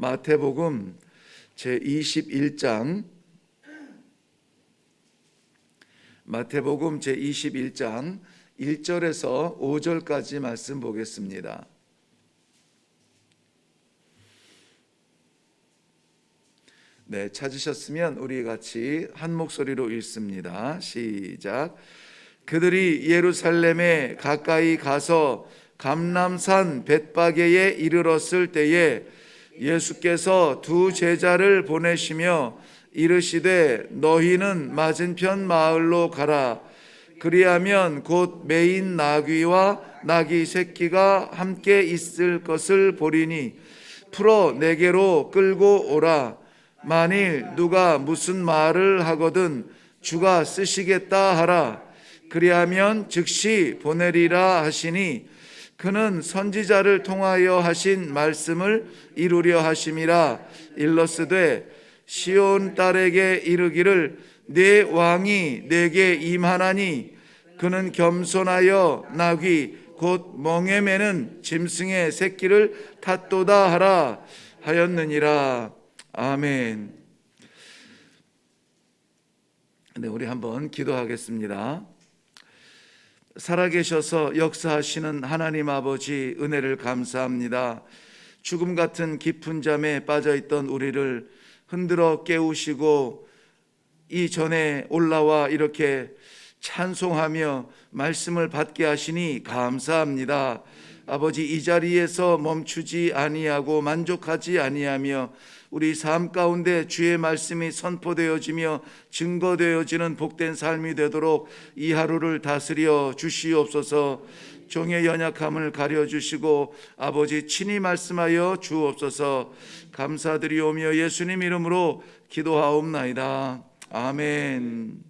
마태복음 제21장 1절에서 5절까지 말씀 보겠습니다. 네, 찾으셨으면 우리 같이 한 목소리로 읽습니다. 시작. 그들이 예루살렘에 가까이 가서 감람산 벳바게에 이르렀을 때에 예수께서 두 제자를 보내시며 이르시되 너희는 맞은편 마을로 가라. 그리하면 곧 매인 나귀와 나귀 새끼가 함께 있을 것을 보리니 풀어 내게로 끌고 오라. 만일 누가 무슨 말을 하거든 주가 쓰시겠다 하라. 그리하면 즉시 보내리라 하시니 그는 선지자를 통하여 하신 말씀을 이루려 하심이라. 일러스되 시온 딸에게 이르기를 내 왕이 내게 임하나니 그는 겸손하여 나귀 곧 멍에 매는 짐승의 새끼를 탔도다 하라 하였느니라. 아멘. 네, 우리 한번 기도하겠습니다. 살아계셔서 역사하시는 하나님 아버지, 은혜를 감사합니다. 죽음 같은 깊은 잠에 빠져있던 우리를 흔들어 깨우시고 이전에 올라와 이렇게 찬송하며 말씀을 받게 하시니 감사합니다. 아버지, 이 자리에서 멈추지 아니하고 만족하지 아니하며 우리 삶 가운데 주의 말씀이 선포되어지며 증거되어지는 복된 삶이 되도록 이 하루를 다스려 주시옵소서. 종의 연약함을 가려주시고 아버지 친히 말씀하여 주옵소서. 감사드리오며 예수님 이름으로 기도하옵나이다. 아멘.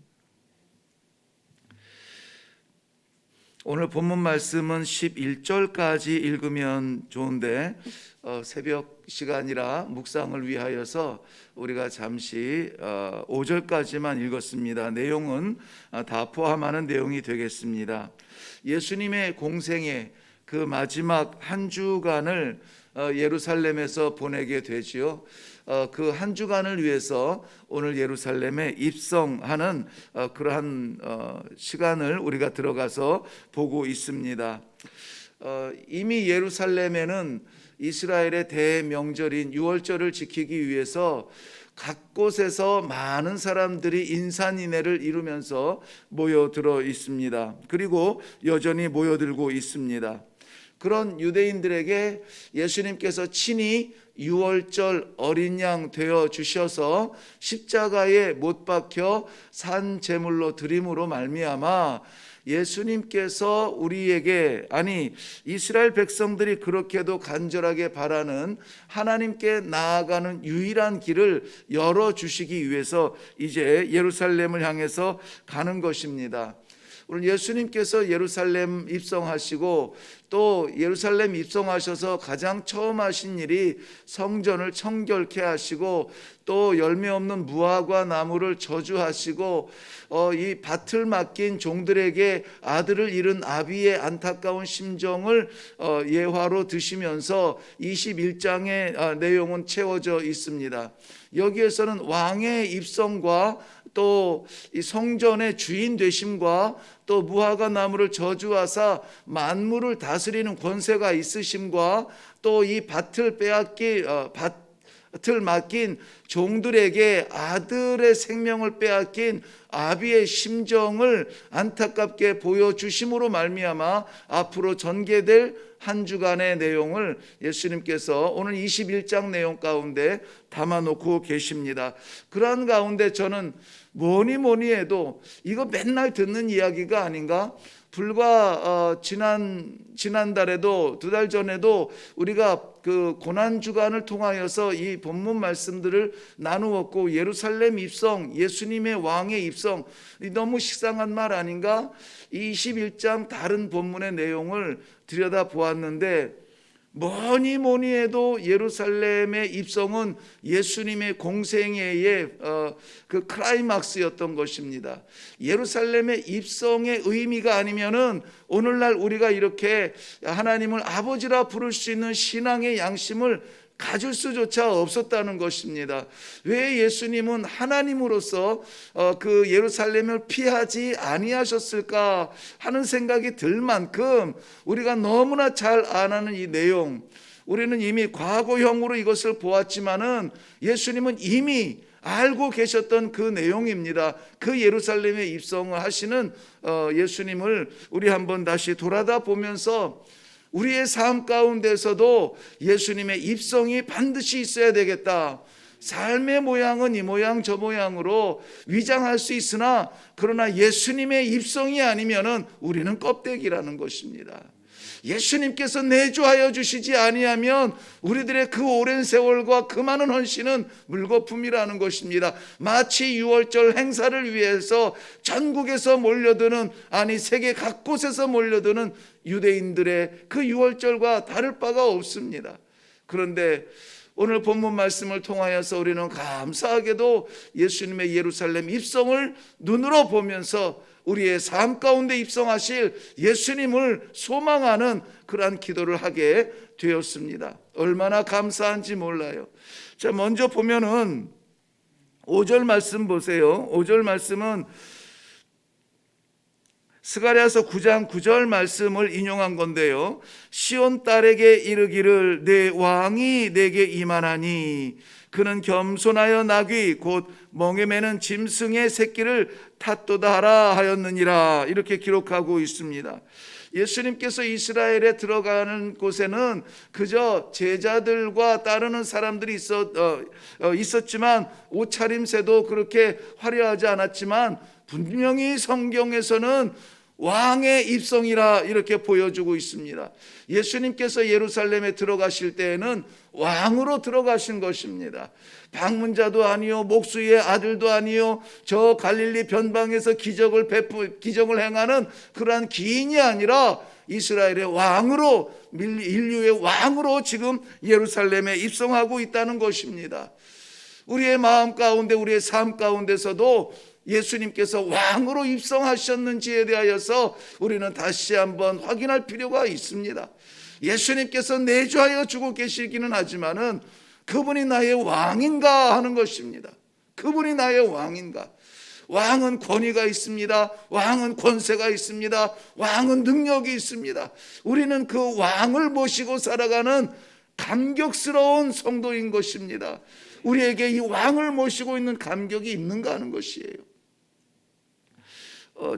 오늘 본문 말씀은 11절까지 읽으면 좋은데 새벽 시간이라 묵상을 위하여서 우리가 잠시 5절까지만 읽었습니다. 내용은 다 포함하는 내용이 되겠습니다. 예수님의 공생의 그 마지막 한 주간을 예루살렘에서 보내게 되지요. 그 한 주간을 위해서 오늘 예루살렘에 입성하는 그러한 시간을 우리가 들어가서 보고 있습니다. 이미 예루살렘에는 이스라엘의 대명절인 유월절을 지키기 위해서 각 곳에서 많은 사람들이 인산인해를 이루면서 모여들어 있습니다. 그리고 여전히 모여들고 있습니다. 그런 유대인들에게 예수님께서 친히 유월절 어린 양 되어 주셔서 십자가에 못 박혀 산 제물로 드림으로 말미암아 예수님께서 우리에게, 아니 이스라엘 백성들이 그렇게도 간절하게 바라는 하나님께 나아가는 유일한 길을 열어주시기 위해서 이제 예루살렘을 향해서 가는 것입니다. 오늘 예수님께서 예루살렘 입성하시고 또 예루살렘 입성하셔서 가장 처음 하신 일이 성전을 청결케 하시고 또 열매 없는 무화과 나무를 저주하시고 이 밭을 맡긴 종들에게 아들을 잃은 아비의 안타까운 심정을 예화로 드시면서 21장의 내용은 채워져 있습니다. 여기에서는 왕의 입성과 또 이 성전의 주인 되심과 또 무화과 나무를 저주하사 만물을 다스리는 권세가 있으심과 또 이 밭을 맡긴 종들에게 아들의 생명을 빼앗긴 아비의 심정을 안타깝게 보여주심으로 말미암아 앞으로 전개될 한 주간의 내용을 예수님께서 오늘 21장 내용 가운데 담아놓고 계십니다. 그러한 가운데 저는 뭐니 해도 이거 맨날 듣는 이야기가 아닌가? 불과 지난달에도 두 달 전에도 우리가 그 고난 주간을 통하여서 이 본문 말씀들을 나누었고 예루살렘 입성, 예수님의 왕의 입성, 너무 식상한 말 아닌가? 21장 다른 본문의 내용을 들여다보았는데 뭐니 해도 예루살렘의 입성은 예수님의 공생애의 그 클라이막스였던 것입니다. 예루살렘의 입성의 의미가 아니면은 오늘날 우리가 이렇게 하나님을 아버지라 부를 수 있는 신앙의 양심을 가질 수조차 없었다는 것입니다. 왜 예수님은 하나님으로서 그 예루살렘을 피하지 아니하셨을까 하는 생각이 들 만큼 우리가 너무나 잘 아는 이 내용, 우리는 이미 과거형으로 이것을 보았지만은 예수님은 이미 알고 계셨던 그 내용입니다. 그 예루살렘에 입성을 하시는 예수님을 우리 한번 다시 돌아다 보면서 우리의 삶 가운데서도 예수님의 입성이 반드시 있어야 되겠다. 삶의 모양은 이 모양 저 모양으로 위장할 수 있으나 그러나 예수님의 입성이 아니면은 우리는 껍데기라는 것입니다. 예수님께서 내주하여 주시지 아니하면 우리들의 그 오랜 세월과 그 많은 헌신은 물거품이라는 것입니다. 마치 유월절 행사를 위해서 전국에서 몰려드는, 아니 세계 각곳에서 몰려드는 유대인들의 그 유월절과 다를 바가 없습니다. 그런데 오늘 본문 말씀을 통하여서 우리는 감사하게도 예수님의 예루살렘 입성을 눈으로 보면서 우리의 삶 가운데 입성하실 예수님을 소망하는 그러한 기도를 하게 되었습니다. 얼마나 감사한지 몰라요. 자, 먼저 보면은 5절 말씀 보세요. 5절 말씀은 스가랴서 9장 9절 말씀을 인용한 건데요. 시온 딸에게 이르기를 내 왕이 내게 임하나니 그는 겸손하여 나귀 곧 멍에 매는 짐승의 새끼를 탓도다 하라 하였느니라, 이렇게 기록하고 있습니다. 예수님께서 이스라엘에 들어가는 곳에는 그저 제자들과 따르는 사람들이 있었지만 옷차림새도 그렇게 화려하지 않았지만 분명히 성경에서는 왕의 입성이라 이렇게 보여주고 있습니다. 예수님께서 예루살렘에 들어가실 때에는 왕으로 들어가신 것입니다. 방문자도 아니요 목수의 아들도 아니요 저 갈릴리 변방에서 기적을 행하는 그러한 기인이 아니라 이스라엘의 왕으로, 인류의 왕으로 지금 예루살렘에 입성하고 있다는 것입니다. 우리의 마음 가운데, 우리의 삶 가운데서도 예수님께서 왕으로 입성하셨는지에 대하여서 우리는 다시 한번 확인할 필요가 있습니다. 예수님께서 내주하여 주고 계시기는 하지만은 그분이 나의 왕인가 하는 것입니다. 그분이 나의 왕인가? 왕은 권위가 있습니다. 왕은 권세가 있습니다. 왕은 능력이 있습니다. 우리는 그 왕을 모시고 살아가는 감격스러운 성도인 것입니다. 우리에게 이 왕을 모시고 있는 감격이 있는가 하는 것이에요.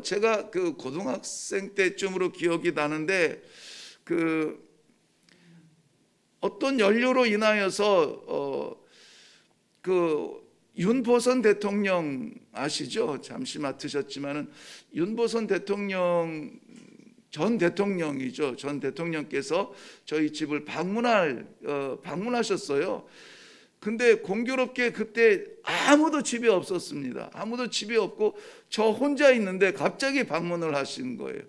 제가 그 고등학생 때쯤으로 기억이 나는데 어떤 연료로 인하여서 그 윤보선 대통령 아시죠? 잠시 맡으셨지만은 윤보선 대통령 전 대통령이죠. 전 대통령께서 저희 집을 방문하셨어요. 근데 공교롭게 그때 아무도 집에 없었습니다. 아무도 집에 없고 저 혼자 있는데 갑자기 방문을 하신 거예요.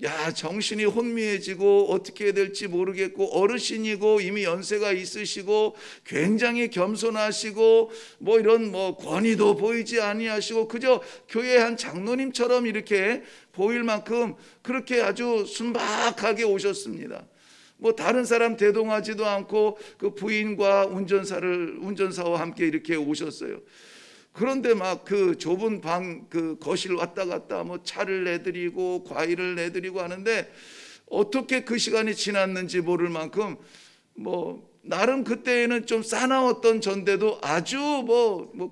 야, 정신이 혼미해지고 어떻게 해야 될지 모르겠고, 어르신이고 이미 연세가 있으시고 굉장히 겸손하시고 이런 권위도 보이지 아니하시고 그저 교회 한 장로님처럼 이렇게 보일 만큼 그렇게 아주 순박하게 오셨습니다. 다른 사람 대동하지도 않고 그 부인과 운전사와 함께 이렇게 오셨어요. 그런데 막 그 좁은 방, 그 거실 왔다 갔다 차를 내드리고 과일을 내드리고 하는데 어떻게 그 시간이 지났는지 모를 만큼 나름 그때에는 좀 싸나웠던 전데도 아주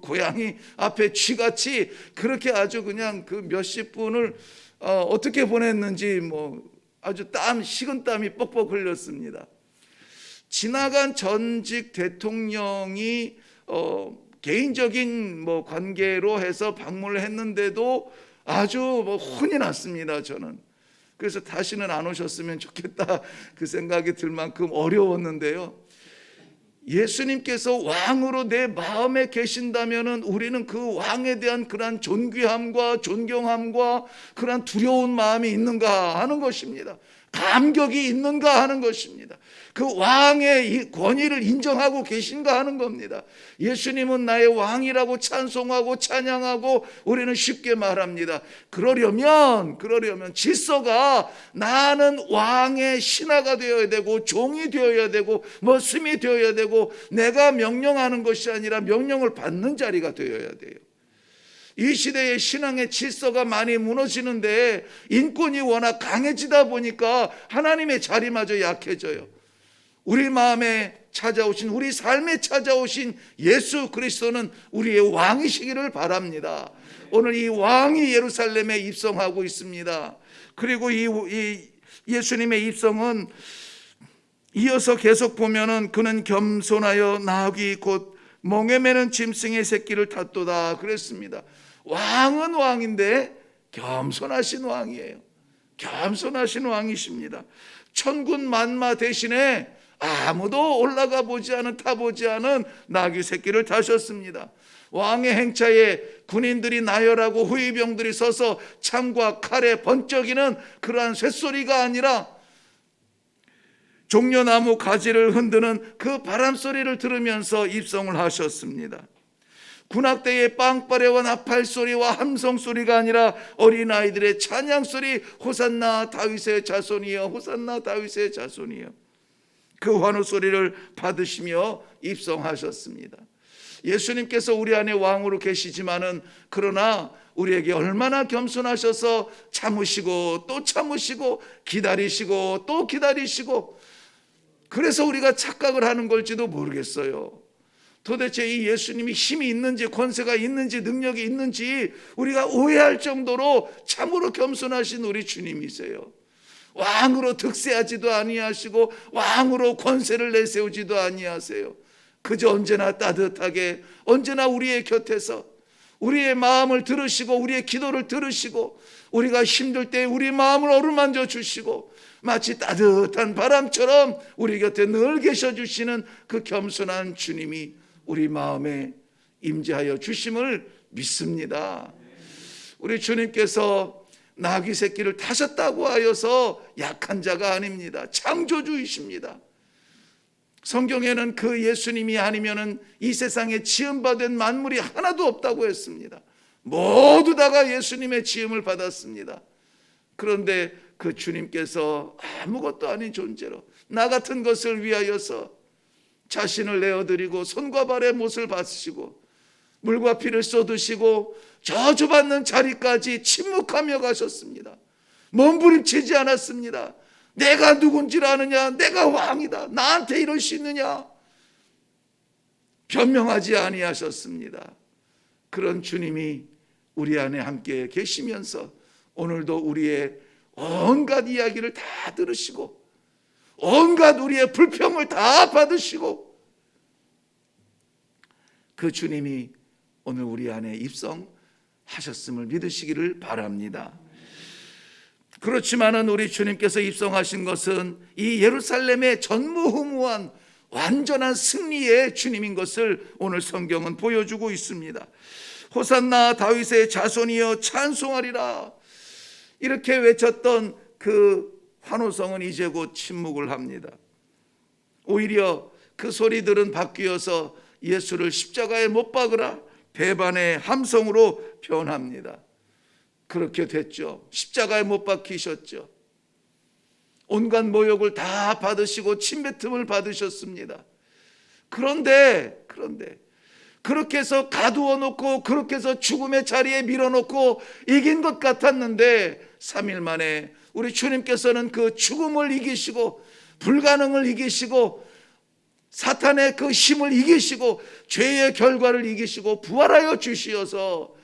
고양이 앞에 쥐같이 그렇게 아주 그냥 그 몇십 분을 어떻게 보냈는지 아주 식은 땀이 뻑뻑 흘렸습니다. 지나간 전직 대통령이 개인적인 관계로 해서 방문을 했는데도 아주 혼이 났습니다. 저는 그래서 다시는 안 오셨으면 좋겠다 그 생각이 들 만큼 어려웠는데요. 예수님께서 왕으로 내 마음에 계신다면은 우리는 그 왕에 대한 그러한 존귀함과 존경함과 그러한 두려운 마음이 있는가 하는 것입니다. 감격이 있는가 하는 것입니다. 그 왕의 이 권위를 인정하고 계신가 하는 겁니다. 예수님은 나의 왕이라고 찬송하고 찬양하고 우리는 쉽게 말합니다. 그러려면 질서가 나는 왕의 신하가 되어야 되고 종이 되어야 되고 머슴이 되어야 되고 내가 명령하는 것이 아니라 명령을 받는 자리가 되어야 돼요. 이 시대의 신앙의 질서가 많이 무너지는데 인권이 워낙 강해지다 보니까 하나님의 자리마저 약해져요. 우리 마음에 찾아오신, 우리 삶에 찾아오신 예수 그리스도는 우리의 왕이시기를 바랍니다. 오늘 이 왕이 예루살렘에 입성하고 있습니다. 그리고 이 예수님의 입성은 이어서 계속 보면은 그는 겸손하여 나귀 곧 멍에 매는 짐승의 새끼를 탔도다 그랬습니다. 왕은 왕인데 겸손하신 왕이에요. 겸손하신 왕이십니다. 천군 만마 대신에 아무도 올라가 보지 않은, 타보지 않은 나귀 새끼를 타셨습니다. 왕의 행차에 군인들이 나열하고 후위병들이 서서 창과 칼에 번쩍이는 그러한 쇳소리가 아니라 종려나무 가지를 흔드는 그 바람소리를 들으면서 입성을 하셨습니다. 군악대의 빵빠레와 나팔소리와 함성소리가 아니라 어린아이들의 찬양소리, 호산나 다윗의 자손이여, 호산나 다윗의 자손이여, 그 환호소리를 받으시며 입성하셨습니다. 예수님께서 우리 안에 왕으로 계시지만은 그러나 우리에게 얼마나 겸손하셔서 참으시고 또 참으시고 기다리시고 또 기다리시고, 그래서 우리가 착각을 하는 걸지도 모르겠어요. 도대체 이 예수님이 힘이 있는지 권세가 있는지 능력이 있는지 우리가 오해할 정도로 참으로 겸손하신 우리 주님이세요. 왕으로 득세하지도 아니하시고 왕으로 권세를 내세우지도 아니하세요. 그저 언제나 따뜻하게, 언제나 우리의 곁에서 우리의 마음을 들으시고 우리의 기도를 들으시고 우리가 힘들 때 우리 마음을 어루만져 주시고 마치 따뜻한 바람처럼 우리 곁에 늘 계셔 주시는 그 겸손한 주님이 우리 마음에 임재하여 주심을 믿습니다. 우리 주님께서 나귀 새끼를 타셨다고 하여서 약한 자가 아닙니다. 창조주이십니다. 성경에는 그 예수님이 아니면은 이 세상에 지음받은 만물이 하나도 없다고 했습니다. 모두 다가 예수님의 지음을 받았습니다. 그런데 그 주님께서 아무것도 아닌 존재로 나 같은 것을 위하여서 자신을 내어드리고 손과 발의 못을 받으시고 물과 피를 쏟으시고 저주받는 자리까지 침묵하며 가셨습니다. 몸부림치지 않았습니다. 내가 누군지를 아느냐, 내가 왕이다, 나한테 이럴 수 있느냐, 변명하지 아니하셨습니다. 그런 주님이 우리 안에 함께 계시면서 오늘도 우리의 온갖 이야기를 다 들으시고 온갖 우리의 불평을 다 받으시고 그 주님이 오늘 우리 안에 입성하셨음을 믿으시기를 바랍니다. 그렇지만은 우리 주님께서 입성하신 것은 이 예루살렘의 전무후무한 완전한 승리의 주님인 것을 오늘 성경은 보여주고 있습니다. 호산나 다윗의 자손이여 찬송하리라 이렇게 외쳤던 그 환호성은 이제 곧 침묵을 합니다. 오히려 그 소리들은 바뀌어서 예수를 십자가에 못 박으라 배반의 함성으로 변합니다. 그렇게 됐죠. 십자가에 못 박히셨죠. 온갖 모욕을 다 받으시고 침뱉음을 받으셨습니다. 그런데 그렇게 해서 가두어 놓고 그렇게 해서 죽음의 자리에 밀어놓고 이긴 것 같았는데 3일 만에 우리 주님께서는 그 죽음을 이기시고 불가능을 이기시고 사탄의 그 힘을 이기시고 죄의 결과를 이기시고 부활하여 주시어서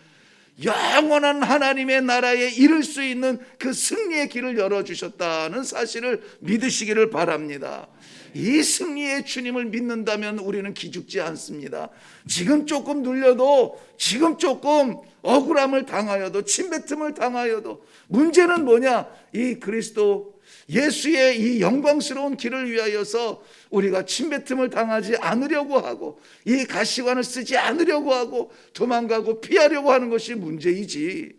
영원한 하나님의 나라에 이를 수 있는 그 승리의 길을 열어주셨다는 사실을 믿으시기를 바랍니다. 이 승리의 주님을 믿는다면 우리는 기죽지 않습니다. 지금 조금 눌려도, 지금 조금 억울함을 당하여도, 침뱉음을 당하여도 문제는 뭐냐? 이 그리스도 예수의 이 영광스러운 길을 위하여서 우리가 침뱉음을 당하지 않으려고 하고 이 가시관을 쓰지 않으려고 하고 도망가고 피하려고 하는 것이 문제이지,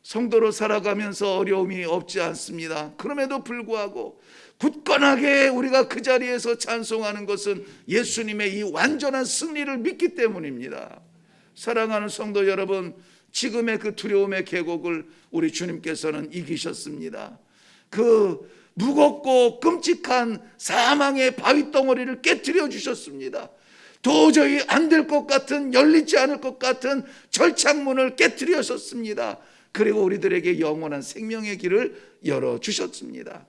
성도로 살아가면서 어려움이 없지 않습니다. 그럼에도 불구하고 굳건하게 우리가 그 자리에서 찬송하는 것은 예수님의 이 완전한 승리를 믿기 때문입니다. 사랑하는 성도 여러분, 지금의 그 두려움의 계곡을 우리 주님께서는 이기셨습니다. 그 무겁고 끔찍한 사망의 바위덩어리를 깨트려 주셨습니다. 도저히 안 될 것 같은, 열리지 않을 것 같은 절창문을 깨트리셨습니다. 그리고 우리들에게 영원한 생명의 길을 열어주셨습니다.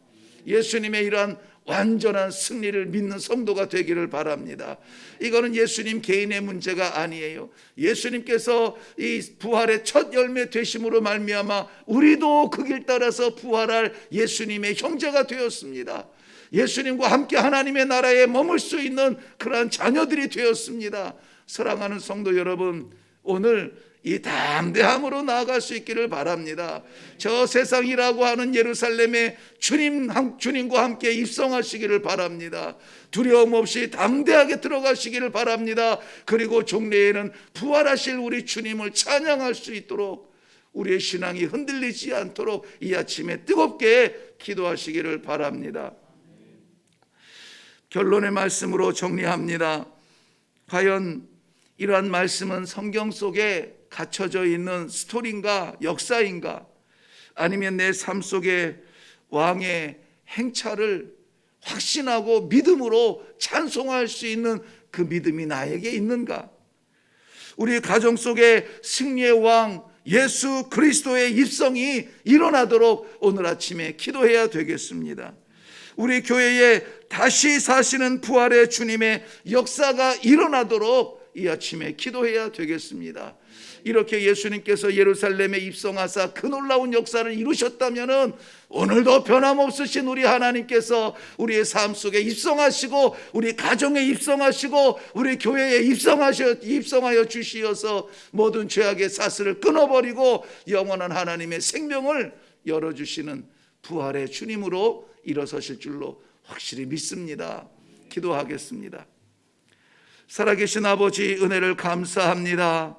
예수님의 이러한 완전한 승리를 믿는 성도가 되기를 바랍니다. 이거는 예수님 개인의 문제가 아니에요. 예수님께서 이 부활의 첫 열매 되심으로 말미암아 우리도 그 길 따라서 부활할 예수님의 형제가 되었습니다. 예수님과 함께 하나님의 나라에 머물 수 있는 그러한 자녀들이 되었습니다. 사랑하는 성도 여러분, 오늘 이 담대함으로 나아갈 수 있기를 바랍니다. 저 세상이라고 하는 예루살렘에 주님과 함께 입성하시기를 바랍니다. 두려움 없이 담대하게 들어가시기를 바랍니다. 그리고 종례에는 부활하실 우리 주님을 찬양할 수 있도록, 우리의 신앙이 흔들리지 않도록 이 아침에 뜨겁게 기도하시기를 바랍니다. 결론의 말씀으로 정리합니다. 과연 이러한 말씀은 성경 속에 갇혀져 있는 스토리인가, 역사인가, 아니면 내 삶 속에 왕의 행차를 확신하고 믿음으로 찬송할 수 있는 그 믿음이 나에게 있는가? 우리 가정 속에 승리의 왕 예수 그리스도의 입성이 일어나도록 오늘 아침에 기도해야 되겠습니다. 우리 교회에 다시 사시는 부활의 주님의 역사가 일어나도록 이 아침에 기도해야 되겠습니다. 이렇게 예수님께서 예루살렘에 입성하사 그 놀라운 역사를 이루셨다면 오늘도 변함없으신 우리 하나님께서 우리의 삶 속에 입성하시고 우리 가정에 입성하시고 우리 교회에 입성하여 주시어서 모든 죄악의 사슬을 끊어버리고 영원한 하나님의 생명을 열어주시는 부활의 주님으로 일어서실 줄로 확실히 믿습니다. 기도하겠습니다. 살아계신 아버지, 은혜를 감사합니다.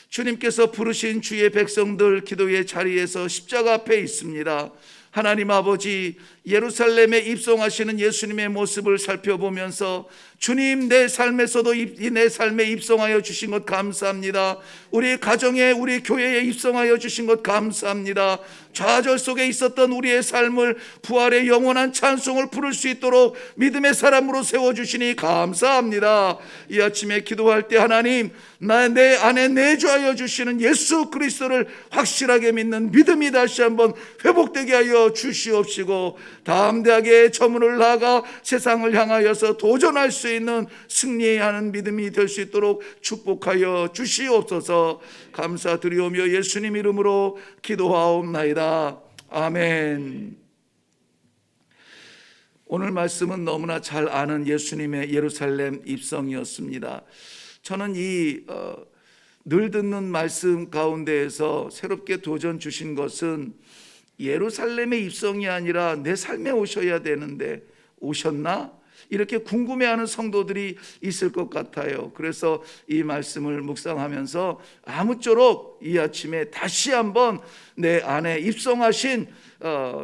주님께서 부르신 주의 백성들 기도의 자리에서 십자가 앞에 있습니다. 하나님 아버지, 예루살렘에 입성하시는 예수님의 모습을 살펴보면서 주님, 내 삶에서도 내 삶에 입성하여 주신 것 감사합니다. 우리 가정에, 우리 교회에 입성하여 주신 것 감사합니다. 좌절 속에 있었던 우리의 삶을 부활의 영원한 찬송을 부를 수 있도록 믿음의 사람으로 세워주시니 감사합니다. 이 아침에 기도할 때 하나님, 내 안에 내주하여 주시는 예수 그리스도를 확실하게 믿는 믿음이 다시 한번 회복되게 하여 주시옵시고, 담대하게 저 문을 나가 세상을 향하여서 도전할 수 있는 승리하는 믿음이 될 수 있도록 축복하여 주시옵소서. 감사드리오며 예수님 이름으로 기도하옵나이다. 아멘. 오늘 말씀은 너무나 잘 아는 예수님의 예루살렘 입성이었습니다. 저는 늘 듣는 말씀 가운데에서 새롭게 도전 주신 것은 예루살렘의 입성이 아니라 내 삶에 오셔야 되는데 오셨나? 이렇게 궁금해하는 성도들이 있을 것 같아요. 그래서 이 말씀을 묵상하면서 아무쪼록 이 아침에 다시 한번 내 안에 입성하신,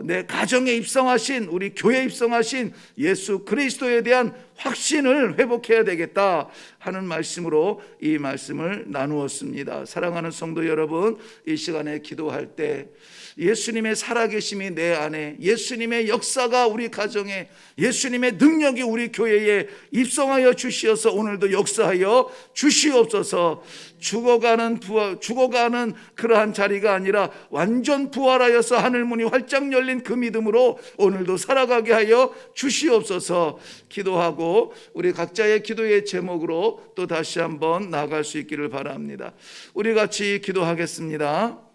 내 가정에 입성하신, 우리 교회에 입성하신 예수 그리스도에 대한 확신을 회복해야 되겠다 하는 말씀으로 이 말씀을 나누었습니다. 사랑하는 성도 여러분, 이 시간에 기도할 때 예수님의 살아계심이 내 안에, 예수님의 역사가 우리 가정에, 예수님의 능력이 우리 교회에 입성하여 주시어서 오늘도 역사하여 주시옵소서. 죽어가는 그러한 자리가 아니라 완전 부활하여서 하늘문이 활짝 열린 그 믿음으로 오늘도 살아가게 하여 주시옵소서. 기도하고 우리 각자의 기도의 제목으로 또 다시 한번 나아갈 수 있기를 바랍니다. 우리 같이 기도하겠습니다.